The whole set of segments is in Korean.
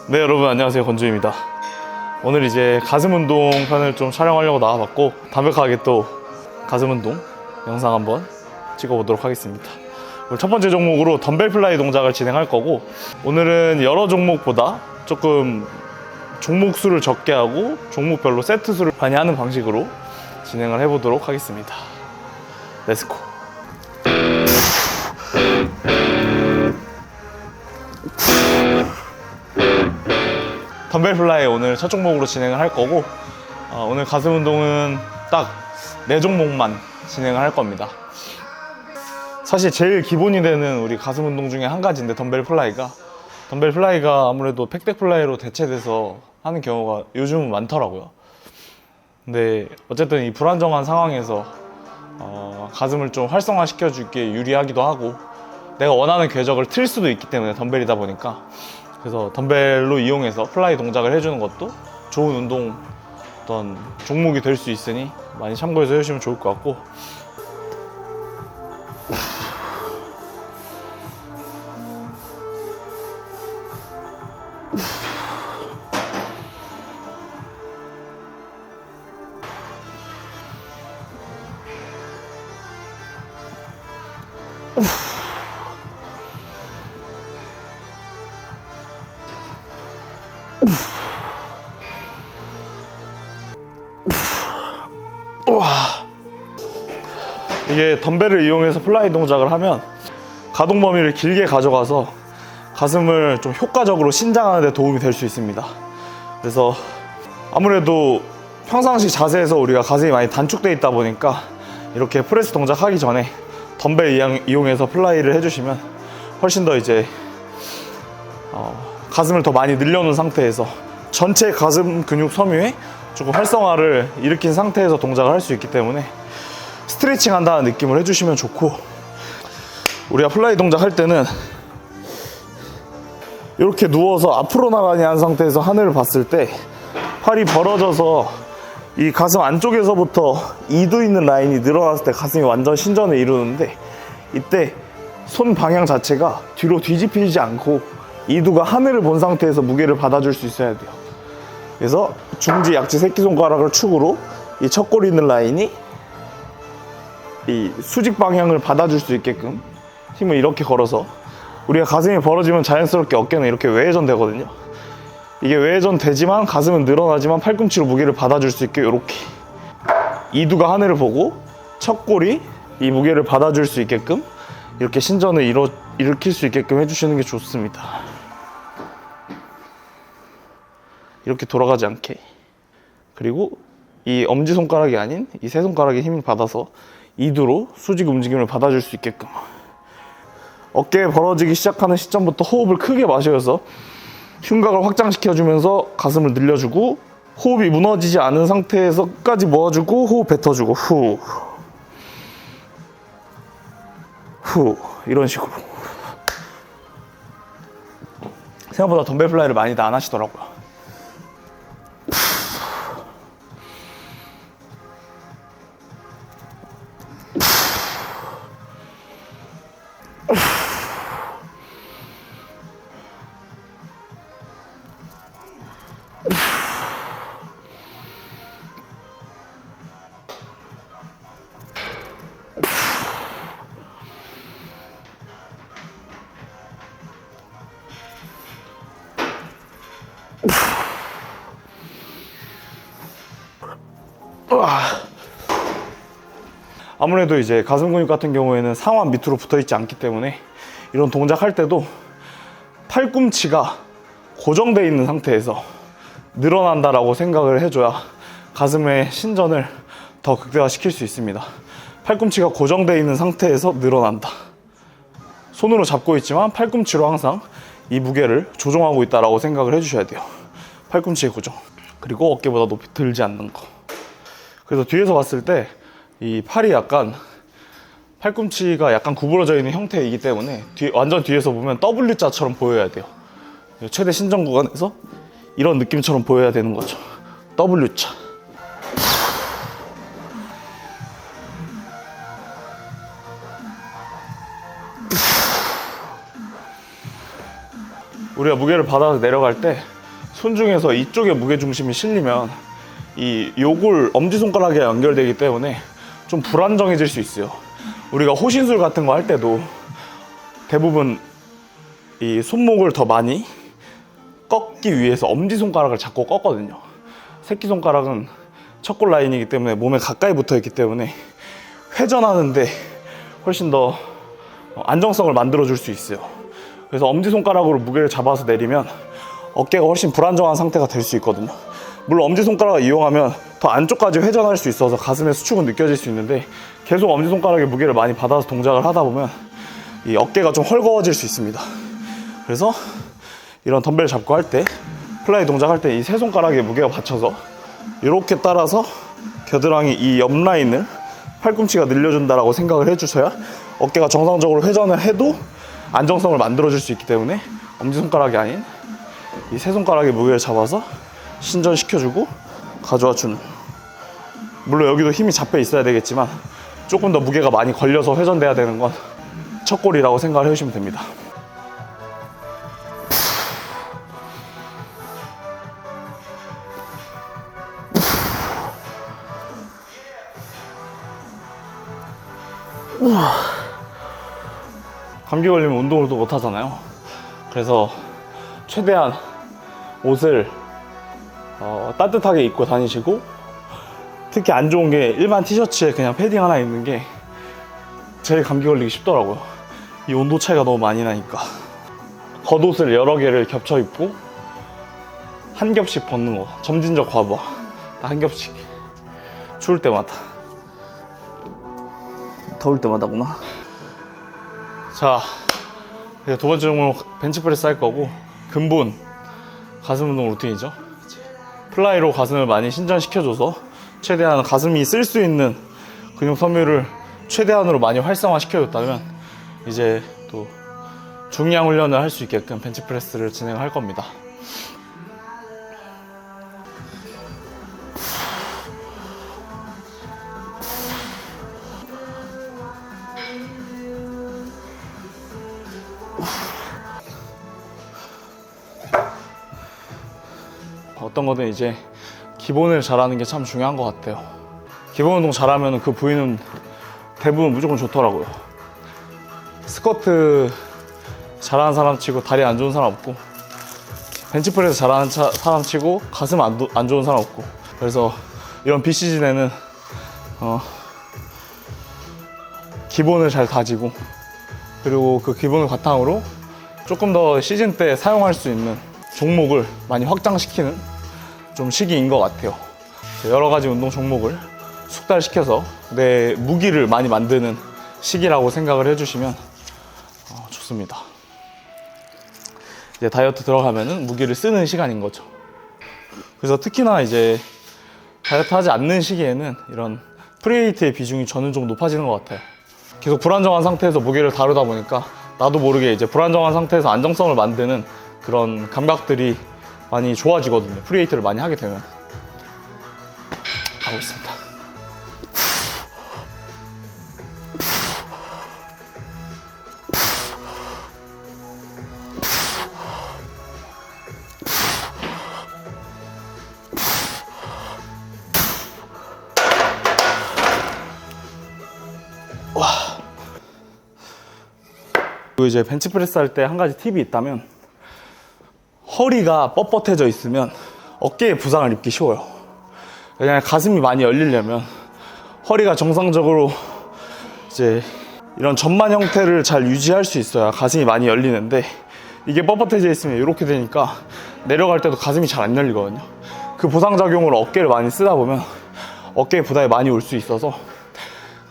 네, 여러분 안녕하세요. 건주입니다. 오늘 이제 가슴 운동 편을 좀 촬영하려고 나와봤고, 담백하게 또 가슴 운동 영상 한번 찍어보도록 하겠습니다. 오늘 첫 번째 종목으로 덤벨 플라이 동작을 진행할 거고, 오늘은 여러 종목보다 조금 종목 수를 적게 하고 종목별로 세트 수를 많이 하는 방식으로 진행을 해보도록 하겠습니다. 렛츠고. 덤벨 플라이 오늘 첫 종목으로 진행을 할 거고, 오늘 가슴 운동은 딱 4종목만 진행을 할 겁니다. 사실 제일 기본이 되는 우리 가슴 운동 중에 한 가지인데, 덤벨 플라이가 아무래도 팩덱 플라이로 대체돼서 하는 경우가 요즘은 많더라고요. 근데 어쨌든 이 불안정한 상황에서 가슴을 좀 활성화시켜 주기에 유리하기도 하고, 내가 원하는 궤적을 틀 수도 있기 때문에, 덤벨이다 보니까. 그래서 덤벨로 이용해서 플라이 동작을 해주는 것도 좋은 운동 어떤 종목이 될 수 있으니 많이 참고해서 해주시면 좋을 것 같고, 이게 덤벨을 이용해서 플라이 동작을 하면 가동 범위를 길게 가져가서 가슴을 좀 효과적으로 신장하는 데 도움이 될 수 있습니다. 그래서 아무래도 평상시 자세에서 우리가 가슴이 많이 단축되어 있다 보니까, 이렇게 프레스 동작 하기 전에 덤벨 이용해서 플라이를 해주시면 훨씬 더 이제 가슴을 더 많이 늘려놓은 상태에서 전체 가슴 근육 섬유에 조금 활성화를 일으킨 상태에서 동작을 할 수 있기 때문에 스트레칭 한다는 느낌을 해주시면 좋고, 우리가 플라이 동작 할 때는 이렇게 누워서 앞으로 나가니 한 상태에서 하늘을 봤을 때 팔이 벌어져서 이 가슴 안쪽에서부터 이두 있는 라인이 늘어났을 때 가슴이 완전 신전을 이루는데, 이때 손 방향 자체가 뒤로 뒤집히지 않고 이두가 하늘을 본 상태에서 무게를 받아줄 수 있어야 돼요. 그래서 중지, 약지, 새끼손가락을 축으로 이 척골이 있는 라인이 이 수직 방향을 받아줄 수 있게끔 힘을 이렇게 걸어서, 우리가 가슴이 벌어지면 자연스럽게 어깨는 이렇게 외회전 되거든요. 이게 외회전 되지만 가슴은 늘어나지만 팔꿈치로 무게를 받아줄 수 있게, 이렇게 이두가 하늘을 보고 척골이 이 무게를 받아줄 수 있게끔 이렇게 신전을 일으킬 수 있게끔 해주시는 게 좋습니다. 이렇게 돌아가지 않게. 그리고 이 엄지손가락이 아닌 이 세 손가락에 힘을 받아서 이두로 수직 움직임을 받아줄 수 있게끔. 어깨 벌어지기 시작하는 시점부터 호흡을 크게 마셔서 흉곽을 확장시켜주면서 가슴을 늘려주고, 호흡이 무너지지 않은 상태에서 끝까지 모아주고 호흡 뱉어주고, 후 이런 식으로. 생각보다 덤벨 플라이를 많이들 안 하시더라고요. 아무래도 이제 가슴 근육 같은 경우에는 상완 밑으로 붙어 있지 않기 때문에, 이런 동작 할 때도 팔꿈치가 고정되어 있는 상태에서 늘어난다라고 생각을 해줘야 가슴의 신전을 더 극대화시킬 수 있습니다. 팔꿈치가 고정되어 있는 상태에서 늘어난다. 손으로 잡고 있지만 팔꿈치로 항상 이 무게를 조종하고 있다라고 생각을 해주셔야 돼요. 팔꿈치의 고정. 그리고 어깨보다 높이 들지 않는 거. 그래서 뒤에서 봤을 때 이 팔이 약간, 팔꿈치가 약간 구부러져 있는 형태이기 때문에 완전 뒤에서 보면 W자처럼 보여야 돼요. 최대 신전 구간에서 이런 느낌처럼 보여야 되는 거죠. W자. 우리가 무게를 받아서 내려갈 때 손 중에서 이쪽에 무게중심이 실리면 이 요골 엄지손가락에 연결되기 때문에 좀 불안정해질 수 있어요. 우리가 호신술 같은 거 할 때도 대부분 이 손목을 더 많이 꺾기 위해서 엄지손가락을 잡고 꺾거든요. 새끼손가락은 척골 라인이기 때문에 몸에 가까이 붙어 있기 때문에 회전하는데 훨씬 더 안정성을 만들어 줄 수 있어요. 그래서 엄지손가락으로 무게를 잡아서 내리면 어깨가 훨씬 불안정한 상태가 될 수 있거든요. 물론 엄지손가락을 이용하면 더 안쪽까지 회전할 수 있어서 가슴의 수축은 느껴질 수 있는데 계속 엄지손가락에 무게를 많이 받아서 동작을 하다 보면 이 어깨가 좀 헐거워질 수 있습니다. 그래서 이런 덤벨 잡고 할 때, 플라이 동작할 때 이 세 손가락에 무게가 받쳐서 이렇게 따라서 겨드랑이 이 옆 라인을 팔꿈치가 늘려준다라고 생각을 해주셔야 어깨가 정상적으로 회전을 해도 안정성을 만들어줄 수 있기 때문에 엄지손가락이 아닌 이 세 손가락에 무게를 잡아서 신전시켜주고 가져와주는, 물론 여기도 힘이 잡혀 있어야 되겠지만 조금 더 무게가 많이 걸려서 회전돼야 되는 건 척골이라고 생각을 해주시면 됩니다. 감기 걸리면 운동을 또 못 하잖아요. 그래서 최대한 옷을 따뜻하게 입고 다니시고, 특히 안 좋은 게 일반 티셔츠에 그냥 패딩 하나 입는 게 제일 감기 걸리기 쉽더라고요. 이 온도 차이가 너무 많이 나니까. 겉옷을 여러 개를 겹쳐 입고 한 겹씩 벗는 거, 점진적 과부하. 한 겹씩. 추울 때마다, 더울 때마다구나. 자, 이제 두 번째 종목 벤치프레스 할 거고, 근본 가슴 운동 루틴이죠. 플라이로 가슴을 많이 신전시켜줘서 최대한 가슴이 쓸 수 있는 근육 섬유를 최대한으로 많이 활성화 시켜줬다면 이제 또 중량 훈련을 할 수 있게끔 벤치프레스를 진행할 겁니다. 어떤 거든 이제 기본을 잘하는 게 참 중요한 것 같아요. 기본 운동 잘하면 그 부위는 대부분 무조건 좋더라고요. 스쿼트 잘하는 사람 치고 다리 안 좋은 사람 없고, 벤치프레스 잘하는 사람 치고 가슴 안 좋은 사람 없고. 그래서 이런 비시즌에는 기본을 잘 다지고, 그리고 그 기본을 바탕으로 조금 더 시즌 때 사용할 수 있는 종목을 많이 확장시키는 좀 시기인 것 같아요. 여러 가지 운동 종목을 숙달시켜서 내 무기를 많이 만드는 시기라고 생각을 해주시면 좋습니다. 이제 다이어트 들어가면은 무기를 쓰는 시간인 거죠. 그래서 특히나 이제 다이어트 하지 않는 시기에는 이런 프리웨이트의 비중이 저는 좀 높아지는 것 같아요. 계속 불안정한 상태에서 무게를 다루다 보니까 나도 모르게 이제 불안정한 상태에서 안정성을 만드는 그런 감각들이 많이 좋아지거든요. 프리웨이트를 많이 하게 되면. 하고 있습니다. 와. 그리고 이제 벤치프레스 할 때 한 가지 팁이 있다면, 허리가 뻣뻣해져 있으면 어깨에 부상을 입기 쉬워요. 왜냐면 가슴이 많이 열리려면 허리가 정상적으로 이제 이런 전만 형태를 잘 유지할 수 있어야 가슴이 많이 열리는데, 이게 뻣뻣해져 있으면 이렇게 되니까 내려갈 때도 가슴이 잘 안 열리거든요. 그 부상작용으로 어깨를 많이 쓰다 보면 어깨에 부담이 많이 올 수 있어서,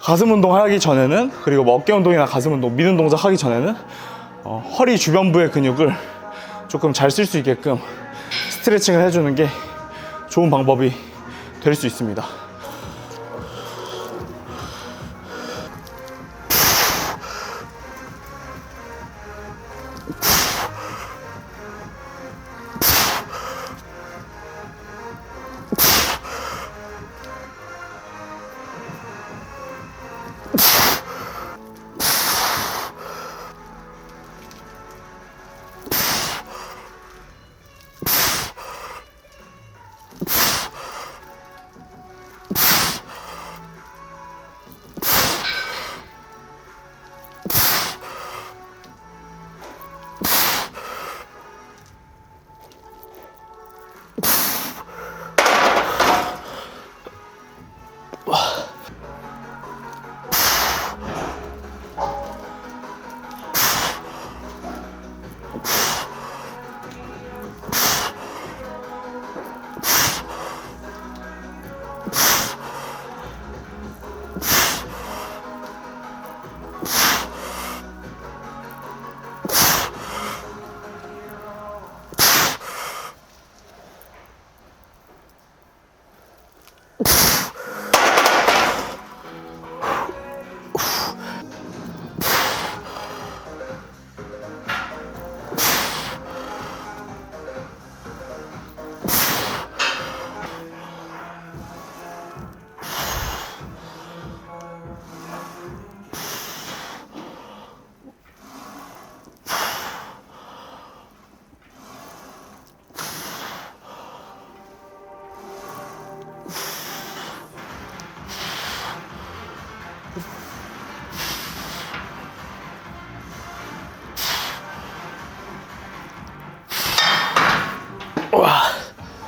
가슴 운동 하기 전에는, 그리고 뭐 어깨 운동이나 가슴 운동, 미는 동작 하기 전에는 허리 주변부의 근육을 조금 잘 쓸 수 있게끔 스트레칭을 해주는 게 좋은 방법이 될 수 있습니다.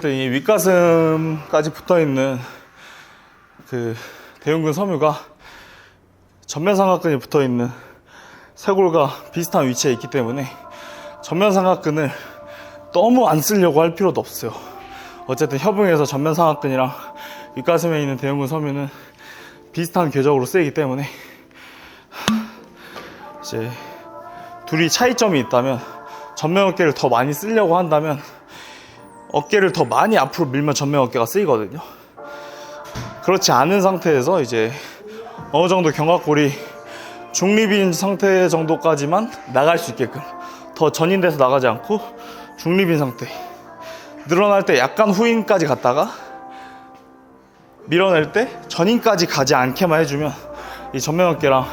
이 윗가슴까지 붙어있는 그 대흉근 섬유가 전면 삼각근이 붙어있는 쇄골과 비슷한 위치에 있기 때문에 전면 삼각근을 너무 안 쓰려고 할 필요도 없어요. 어쨌든 협응에서 전면 삼각근이랑 윗가슴에 있는 대흉근 섬유는 비슷한 궤적으로 쓰이기 때문에 이제 둘이 차이점이 있다면 전면 어깨를 더 많이 쓰려고 한다면 어깨를 더 많이 앞으로 밀면 전면 어깨가 쓰이거든요. 그렇지 않은 상태에서 이제 어느 정도 견갑골이 중립인 상태 정도까지만 나갈 수 있게끔, 더 전인돼서 나가지 않고 중립인 상태, 늘어날 때 약간 후인까지 갔다가 밀어낼 때 전인까지 가지 않게만 해주면 이 전면 어깨랑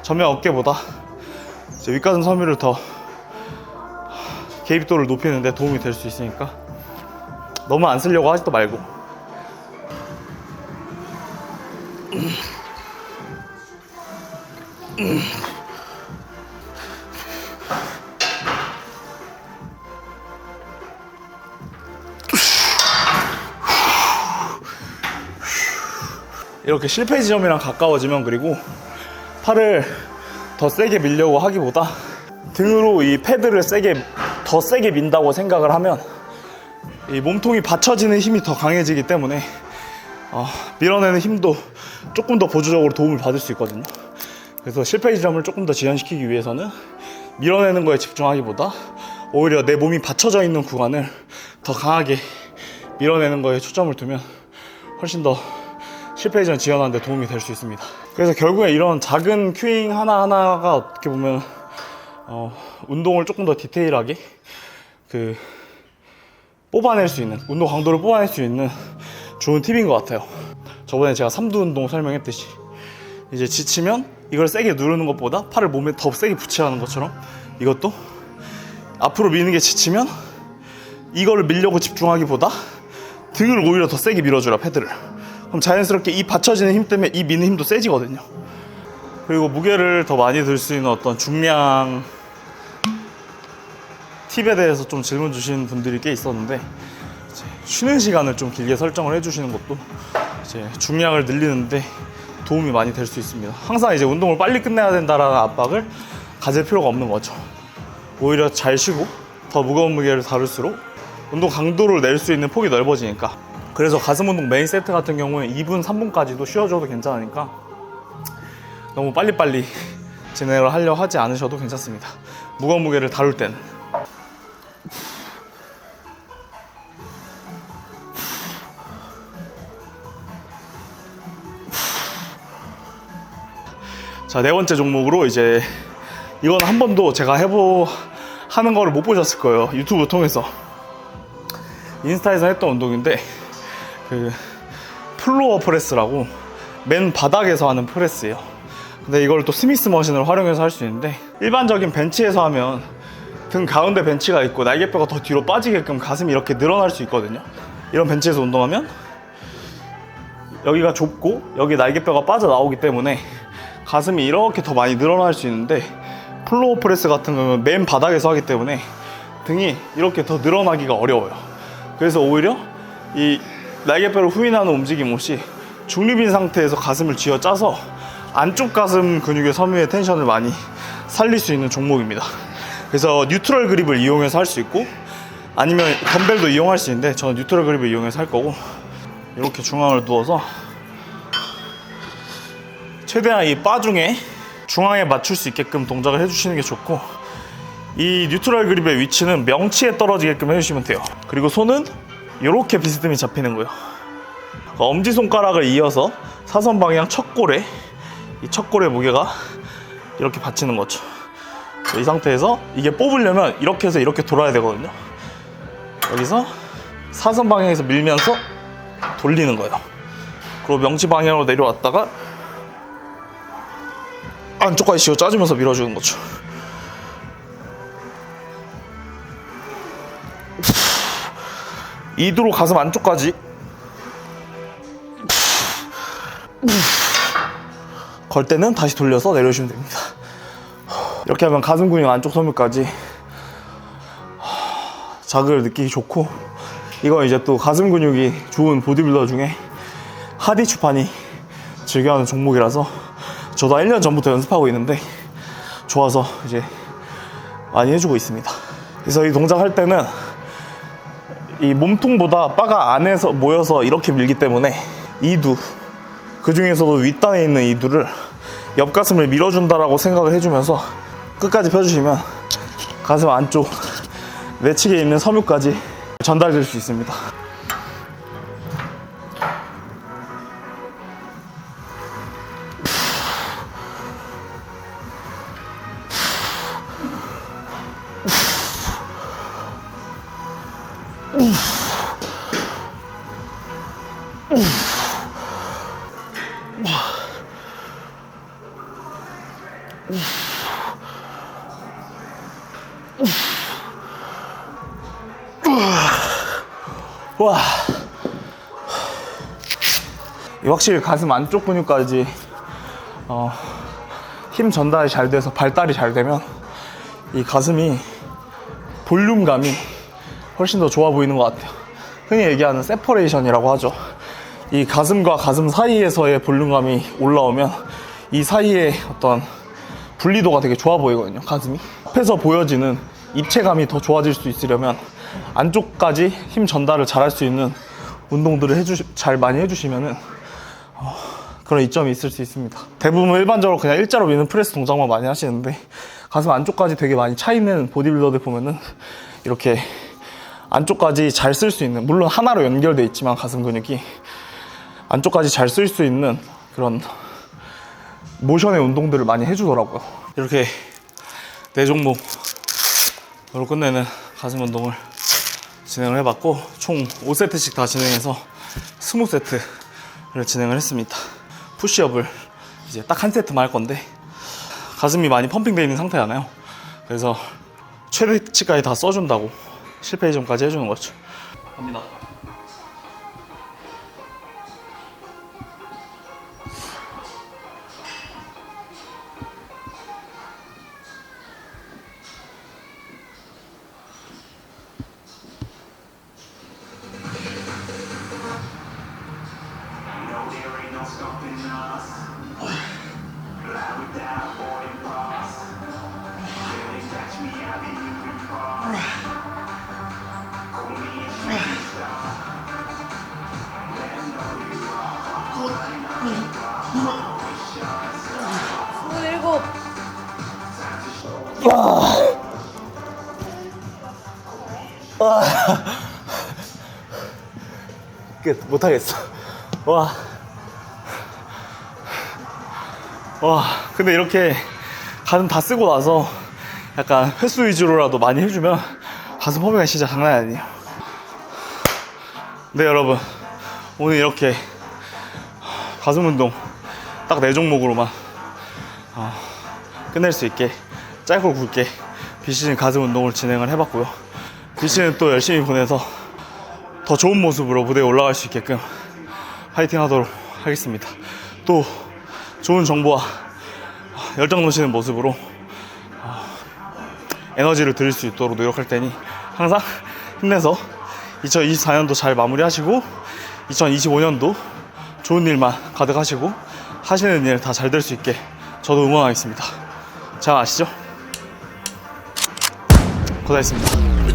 전면 어깨보다 이제 윗가슴 섬유를 더 개입도를 높이는 데 도움이 될 수 있으니까 너무 안 쓰려고 하지도 말고. 이렇게 실패 지점이랑 가까워지면, 그리고 팔을 더 세게 밀려고 하기보다 등으로 이 패드를 더 세게 민다고 생각을 하면 이 몸통이 받쳐지는 힘이 더 강해지기 때문에 밀어내는 힘도 조금 더 보조적으로 도움을 받을 수 있거든요. 그래서 실패 지점을 조금 더 지연시키기 위해서는 밀어내는 거에 집중하기보다 오히려 내 몸이 받쳐져 있는 구간을 더 강하게 밀어내는 거에 초점을 두면 훨씬 더 실패 지점 지연하는 데 도움이 될 수 있습니다. 그래서 결국에 이런 작은 큐잉 하나하나가 어떻게 보면 운동을 조금 더 디테일하게 뽑아낼 수 있는, 운동 강도를 뽑아낼 수 있는 좋은 팁인 것 같아요. 저번에 제가 3두 운동 설명했듯이 이제 지치면 이걸 세게 누르는 것보다 팔을 몸에 더 세게 붙여야 하는 것처럼, 이것도 앞으로 미는 게 지치면 이거를 밀려고 집중하기보다 등을 오히려 더 세게 밀어주라, 패드를. 그럼 자연스럽게 이 받쳐지는 힘 때문에 이 미는 힘도 세지거든요. 그리고 무게를 더 많이 들 수 있는 어떤 중량 팁에 대해서 좀 질문 주시는 분들이 꽤 있었는데, 이제 쉬는 시간을 좀 길게 설정을 해주시는 것도 이제 중량을 늘리는데 도움이 많이 될 수 있습니다. 항상 이제 운동을 빨리 끝내야 된다라는 압박을 가질 필요가 없는 거죠. 오히려 잘 쉬고 더 무거운 무게를 다룰수록 운동 강도를 낼 수 있는 폭이 넓어지니까. 그래서 가슴 운동 메인 세트 같은 경우에 2분, 3분까지도 쉬어줘도 괜찮으니까 너무 빨리빨리 진행을 하려 하지 않으셔도 괜찮습니다. 무거운 무게를 다룰 때는. 자, 네 번째 종목으로, 이제 이건 한 번도 제가 하는 거를 못 보셨을 거예요. 유튜브 통해서. 인스타에서 했던 운동인데, 플로어 프레스라고 맨 바닥에서 하는 프레스예요. 근데 이걸 또 스미스 머신을 활용해서 할 수 있는데, 일반적인 벤치에서 하면 등 가운데 벤치가 있고 날개뼈가 더 뒤로 빠지게끔 가슴이 이렇게 늘어날 수 있거든요. 이런 벤치에서 운동하면 여기가 좁고 여기 날개뼈가 빠져나오기 때문에 가슴이 이렇게 더 많이 늘어날 수 있는데, 플로어 프레스 같은 경우는 맨 바닥에서 하기 때문에 등이 이렇게 더 늘어나기가 어려워요. 그래서 오히려 이 날개뼈를 후인하는 움직임 없이 중립인 상태에서 가슴을 쥐어짜서 안쪽 가슴 근육의 섬유의 텐션을 많이 살릴 수 있는 종목입니다. 그래서 뉴트럴 그립을 이용해서 할 수 있고, 아니면 덤벨도 이용할 수 있는데 저는 뉴트럴 그립을 이용해서 할 거고, 이렇게 중앙을 누워서 최대한 이 바 중앙에 맞출 수 있게끔 동작을 해주시는 게 좋고, 이 뉴트럴 그립의 위치는 명치에 떨어지게끔 해주시면 돼요. 그리고 손은 이렇게 비스듬히 잡히는 거예요. 엄지손가락을 이어서 사선 방향 첫 골에, 이 첫 골의 무게가 이렇게 받치는 거죠. 이 상태에서 이게 뽑으려면 이렇게 해서 이렇게 돌아야 되거든요. 여기서 사선 방향에서 밀면서 돌리는 거예요. 그리고 명치 방향으로 내려왔다가 안쪽까지 쥐어 짜주면서 밀어주는 거죠. 이두로 가슴 안쪽까지 걸 때는 다시 돌려서 내려주시면 됩니다. 이렇게 하면 가슴 근육 안쪽 섬유까지 자극을 느끼기 좋고, 이건 이제 또 가슴 근육이 좋은 보디빌더 중에 하디 추판이 즐겨하는 종목이라서 저도 1년 전부터 연습하고 있는데 좋아서 이제 많이 해주고 있습니다. 그래서 이 동작 할 때는 이 몸통보다 바가 안에서 모여서 이렇게 밀기 때문에 이두, 그 중에서도 윗단에 있는 이두를 옆가슴을 밀어준다라고 생각을 해주면서 끝까지 펴주시면 가슴 안쪽 내측에 있는 섬유까지 전달될 수 있습니다. 와, 확실히 가슴 안쪽 근육까지 힘 전달이 잘 돼서 발달이 잘 되면 이 가슴이 볼륨감이 훨씬 더 좋아 보이는 것 같아요. 흔히 얘기하는 세퍼레이션이라고 하죠. 이 가슴과 가슴 사이에서의 볼륨감이 올라오면 이 사이의 어떤 분리도가 되게 좋아 보이거든요. 가슴이 앞에서 보여지는 입체감이 더 좋아질 수 있으려면 안쪽까지 힘 전달을 잘 할 수 있는 운동들을 잘 많이 해주시면은 그런 이점이 있을 수 있습니다. 대부분 일반적으로 그냥 일자로 미는 프레스 동작만 많이 하시는데, 가슴 안쪽까지 되게 많이 차 있는 보디빌더들 보면은 이렇게 안쪽까지 잘 쓸 수 있는, 물론 하나로 연결되어 있지만 가슴 근육이 안쪽까지 잘 쓸 수 있는 그런 모션의 운동들을 많이 해주더라고요. 이렇게 4종목으로 끝내는 가슴 운동을 진행을 해봤고, 총 5세트씩 다 진행해서 20세트를 진행을 했습니다. 푸시업을 이제 딱 한 세트만 할 건데, 가슴이 많이 펌핑되어 있는 상태잖아요. 그래서 최대치까지 다 써준다고 실패 이점까지 해주는 거죠. 갑니다. 끝. 못하겠어. 와. 근데 이렇게 가슴 다 쓰고 나서 약간 횟수 위주로라도 많이 해주면 가슴 펌핑이 진짜 장난이 아니에요. 네, 여러분, 오늘 이렇게 가슴 운동 딱 4종목으로만 끝낼 수 있게 짧고 굵게 비시즌 가슴 운동을 진행을 해봤고요. 비시즌 또 열심히 보내서 더 좋은 모습으로 무대에 올라갈 수 있게끔 파이팅 하도록 하겠습니다. 또 좋은 정보와 열정 넘치는 모습으로 에너지를 드릴 수 있도록 노력할 테니 항상 힘내서 2024년도 잘 마무리하시고 2025년도 좋은 일만 가득하시고 하시는 일 다 잘 될 수 있게 저도 응원하겠습니다. 잘 아시죠? 고생했습니다.